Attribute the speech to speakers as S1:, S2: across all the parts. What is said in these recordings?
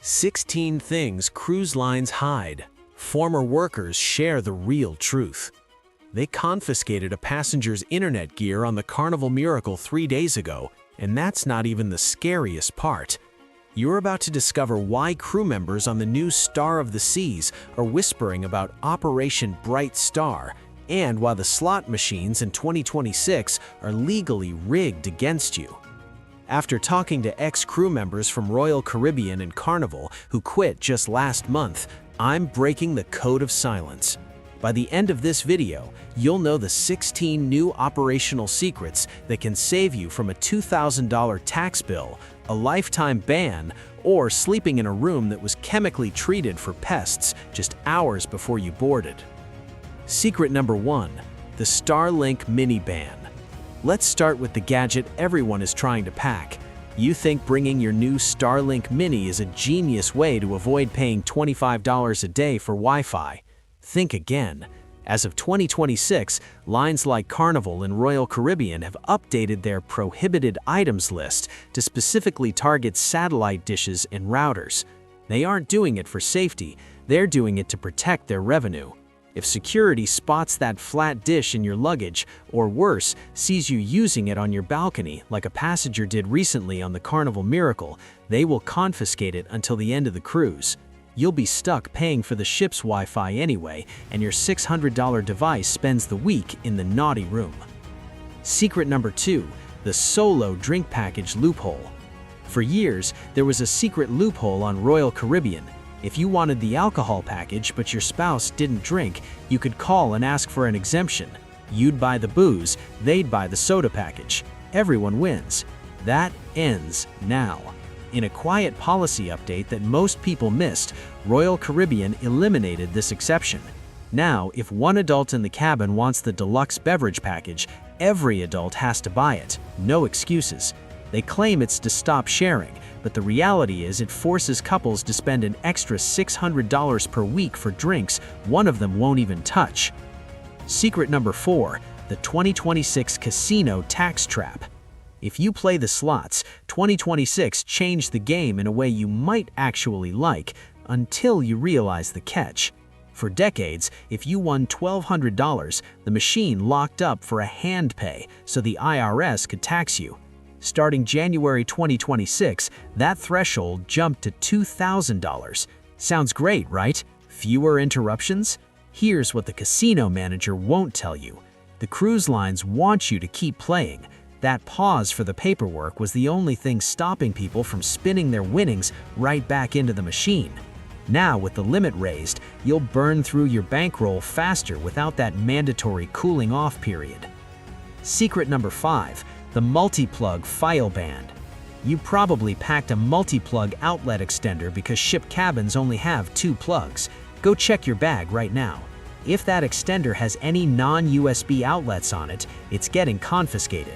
S1: 16 things cruise lines hide. Former workers share the real truth. They confiscated a passenger's internet gear on the Carnival Miracle 3 days ago, and that's not even the scariest part. You're about to discover why crew members on the new Star of the Seas are whispering about Operation Bright Star, and why the slot machines in 2026 are legally rigged against you. After talking to ex-crew members from Royal Caribbean and Carnival who quit just last month, I'm breaking the code of silence. By the end of this video, you'll know the 16 new operational secrets that can save you from a $2,000 tax bill, a lifetime ban, or sleeping in a room that was chemically treated for pests just hours before you boarded. Secret number 1, the Starlink Mini ban. Let's start with the gadget everyone is trying to pack. You think bringing your new Starlink Mini is a genius way to avoid paying $25 a day for Wi-Fi. Think again. As of 2026, lines like Carnival and Royal Caribbean have updated their prohibited items list to specifically target satellite dishes and routers. They aren't doing it for safety, they're doing it to protect their revenue. If security spots that flat dish in your luggage, or worse, sees you using it on your balcony like a passenger did recently on the Carnival Miracle, they will confiscate it until the end of the cruise. You'll be stuck paying for the ship's Wi-Fi anyway, and your $600 device spends the week in the naughty room. Secret number 2, the solo drink package loophole. For years, there was a secret loophole on Royal Caribbean. If you wanted the alcohol package but your spouse didn't drink, you could call and ask for an exemption. You'd buy the booze, they'd buy the soda package. Everyone wins. That ends now. In a quiet policy update that most people missed, Royal Caribbean eliminated this exception. Now, if one adult in the cabin wants the deluxe beverage package, every adult has to buy it. No excuses. They claim it's to stop sharing, but the reality is it forces couples to spend an extra $600 per week for drinks one of them won't even touch. Secret number 4, the 2026 casino tax trap. If you play the slots, 2026 changed the game in a way you might actually like, until you realize the catch. For decades, if you won $1,200, the machine locked up for a hand pay so the IRS could tax you. Starting January 2026, that threshold jumped to $2,000. Sounds great, right? Fewer interruptions? Here's what the casino manager won't tell you. The cruise lines want you to keep playing. That pause for the paperwork was the only thing stopping people from spinning their winnings right back into the machine. Now, with the limit raised, you'll burn through your bankroll faster without that mandatory cooling off period. Secret number 5, the multi-plug file band. You probably packed a multi-plug outlet extender because ship cabins only have 2 plugs. Go check your bag right now. If that extender has any non-USB outlets on it, it's getting confiscated.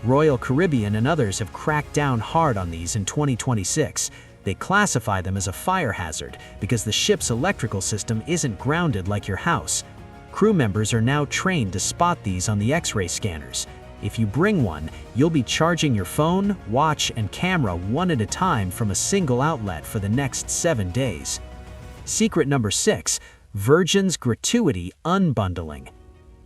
S1: Royal Caribbean and others have cracked down hard on these in 2026. They classify them as a fire hazard because the ship's electrical system isn't grounded like your house. Crew members are now trained to spot these on the X-ray scanners. If you bring one, you'll be charging your phone, watch, and camera one at a time from a single outlet for the next 7 days. Secret number 6, Virgin's gratuity unbundling.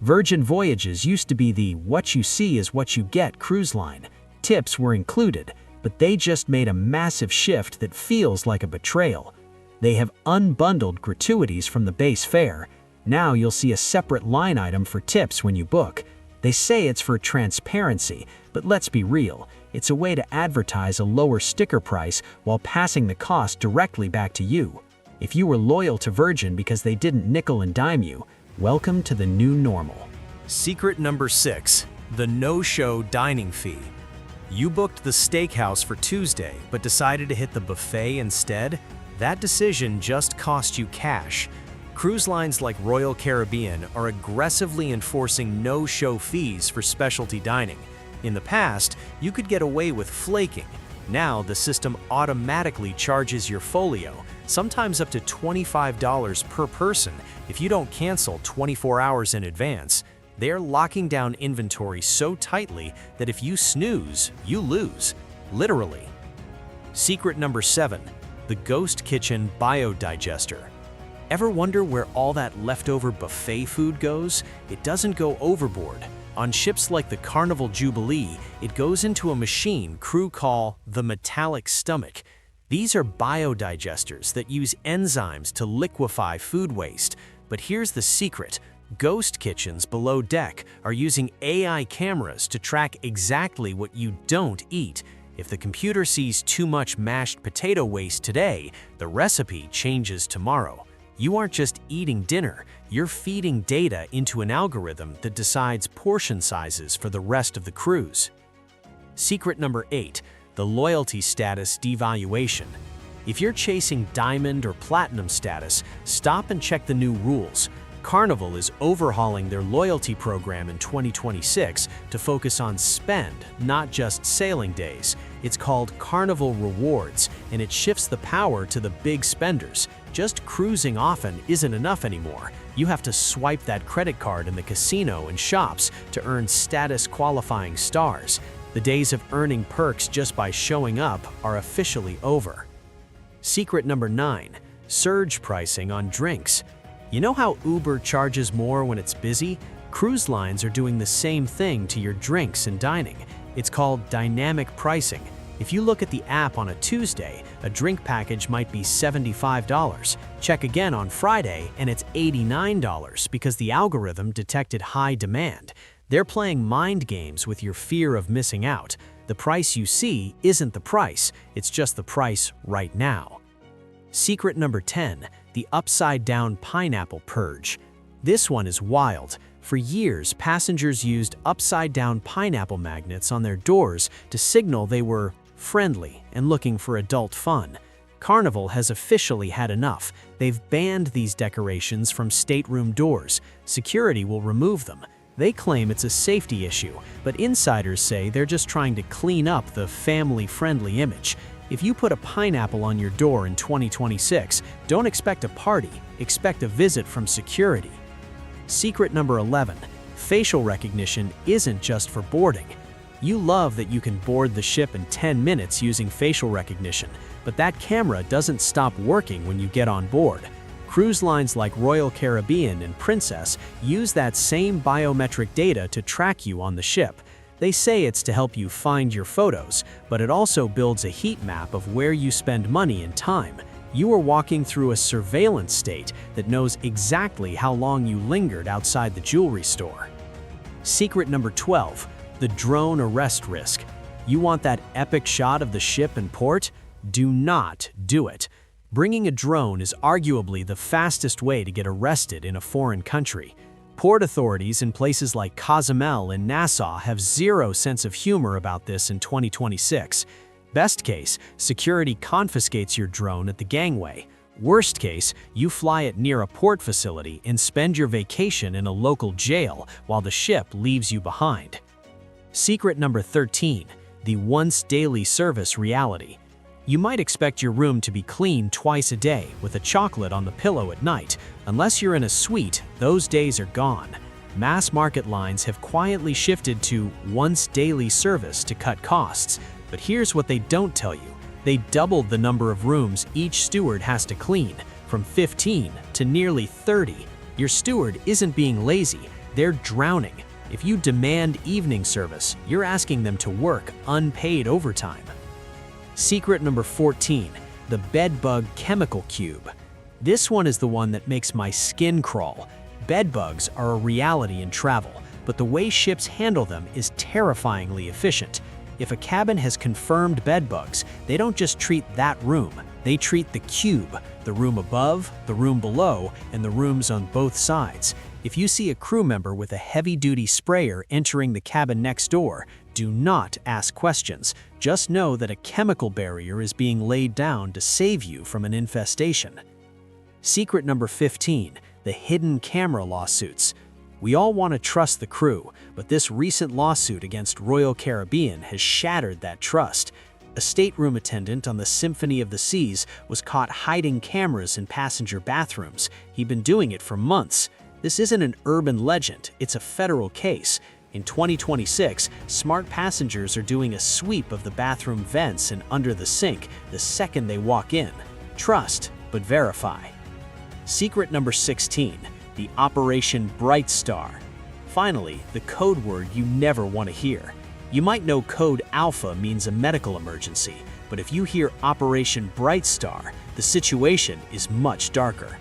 S1: Virgin Voyages used to be the what you see is what you get cruise line. Tips were included, but they just made a massive shift that feels like a betrayal. They have unbundled gratuities from the base fare. Now you'll see a separate line item for tips when you book. They say it's for transparency, but let's be real, it's a way to advertise a lower sticker price while passing the cost directly back to you. If you were loyal to Virgin because they didn't nickel and dime you, welcome to the new normal.
S2: Secret number 6, the no-show dining fee. You booked the steakhouse for Tuesday but decided to hit the buffet instead? That decision just cost you cash. Cruise lines like Royal Caribbean are aggressively enforcing no-show fees for specialty dining. In the past, you could get away with flaking. Now the system automatically charges your folio, sometimes up to $25 per person if you don't cancel 24 hours in advance. They're locking down inventory so tightly that if you snooze, you lose. Literally. Secret number 7, the Ghost Kitchen Biodigester. Ever wonder where all that leftover buffet food goes? It doesn't go overboard. On ships like the Carnival Jubilee, it goes into a machine crew call the metallic stomach. These are biodigesters that use enzymes to liquefy food waste. But here's the secret. Ghost kitchens below deck are using AI cameras to track exactly what you don't eat. If the computer sees too much mashed potato waste today, the recipe changes tomorrow. You aren't just eating dinner, you're feeding data into an algorithm that decides portion sizes for the rest of the cruise. Secret number 8, the loyalty status devaluation. If you're chasing diamond or platinum status, stop and check the new rules. Carnival is overhauling their loyalty program in 2026 to focus on spend, not just sailing days. It's called Carnival Rewards, and it shifts the power to the big spenders. Just cruising often isn't enough anymore. You have to swipe that credit card in the casino and shops to earn status-qualifying stars. The days of earning perks just by showing up are officially over. Secret number 9, surge pricing on drinks. You know how Uber charges more when it's busy? Cruise lines are doing the same thing to your drinks and dining. It's called dynamic pricing. If you look at the app on a Tuesday, a drink package might be $75. Check again on Friday and it's $89 because the algorithm detected high demand. They're playing mind games with your fear of missing out. The price you see isn't the price, it's just the price right now. Secret number 10, the upside-down pineapple purge. This one is wild. For years, passengers used upside-down pineapple magnets on their doors to signal they were friendly and looking for adult fun. Carnival has officially had enough. They've banned these decorations from stateroom doors. Security will remove them. They claim it's a safety issue, but insiders say they're just trying to clean up the family-friendly image. If you put a pineapple on your door in 2026, don't expect a party, expect a visit from security. Secret number 11, facial recognition isn't just for boarding. You love that you can board the ship in 10 minutes using facial recognition, but that camera doesn't stop working when you get on board. Cruise lines like Royal Caribbean and Princess use that same biometric data to track you on the ship. They say it's to help you find your photos, but it also builds a heat map of where you spend money and time. You are walking through a surveillance state that knows exactly how long you lingered outside the jewelry store. Secret number 12, the drone arrest risk. You want that epic shot of the ship in port? Do not do it. Bringing a drone is arguably the fastest way to get arrested in a foreign country. Port authorities in places like Cozumel and Nassau have zero sense of humor about this in 2026. Best case, security confiscates your drone at the gangway. Worst case, you fly it near a port facility and spend your vacation in a local jail while the ship leaves you behind. Secret number 13, the once daily service reality. You might expect your room to be cleaned twice a day with a chocolate on the pillow at night. Unless you're in a suite, those days are gone. Mass market lines have quietly shifted to once daily service to cut costs. But here's what they don't tell you. They doubled the number of rooms each steward has to clean, from 15 to nearly 30. Your steward isn't being lazy, they're drowning. If you demand evening service, you're asking them to work unpaid overtime. Secret number 14, the bedbug chemical cube. This one is the one that makes my skin crawl. Bedbugs are a reality in travel, but the way ships handle them is terrifyingly efficient. If a cabin has confirmed bedbugs, they don't just treat that room, they treat the cube, the room above, the room below, and the rooms on both sides. If you see a crew member with a heavy-duty sprayer entering the cabin next door, do not ask questions. Just know that a chemical barrier is being laid down to save you from an infestation. Secret number 15, the hidden camera lawsuits. We all want to trust the crew, but this recent lawsuit against Royal Caribbean has shattered that trust. A stateroom attendant on the Symphony of the Seas was caught hiding cameras in passenger bathrooms. He'd been doing it for months. This isn't an urban legend, it's a federal case. In 2026, smart passengers are doing a sweep of the bathroom vents and under the sink the second they walk in.
S1: Trust, but verify. Secret number 16, the Operation Bright Star. Finally, the code word you never want to hear. You might know code Alpha means a medical emergency, but if you hear Operation Bright Star, the situation is much darker.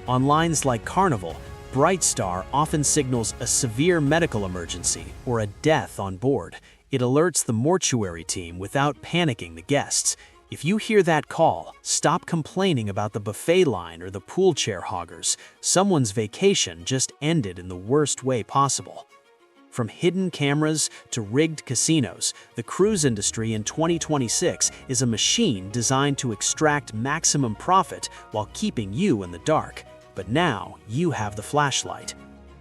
S1: On lines like Carnival, Bright Star often signals a severe medical emergency or a death on board. It alerts the mortuary team without panicking the guests. If you hear that call, stop complaining about the buffet line or the pool chair hoggers. Someone's vacation just ended in the worst way possible. From hidden cameras to rigged casinos, the cruise industry in 2026 is a machine designed to extract maximum profit while keeping you in the dark. But now you have the flashlight.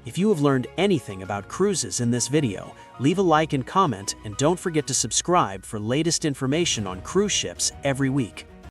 S1: If you have learned anything about cruises in this video, leave a like and comment, and don't forget to subscribe for latest information on cruise ships every week.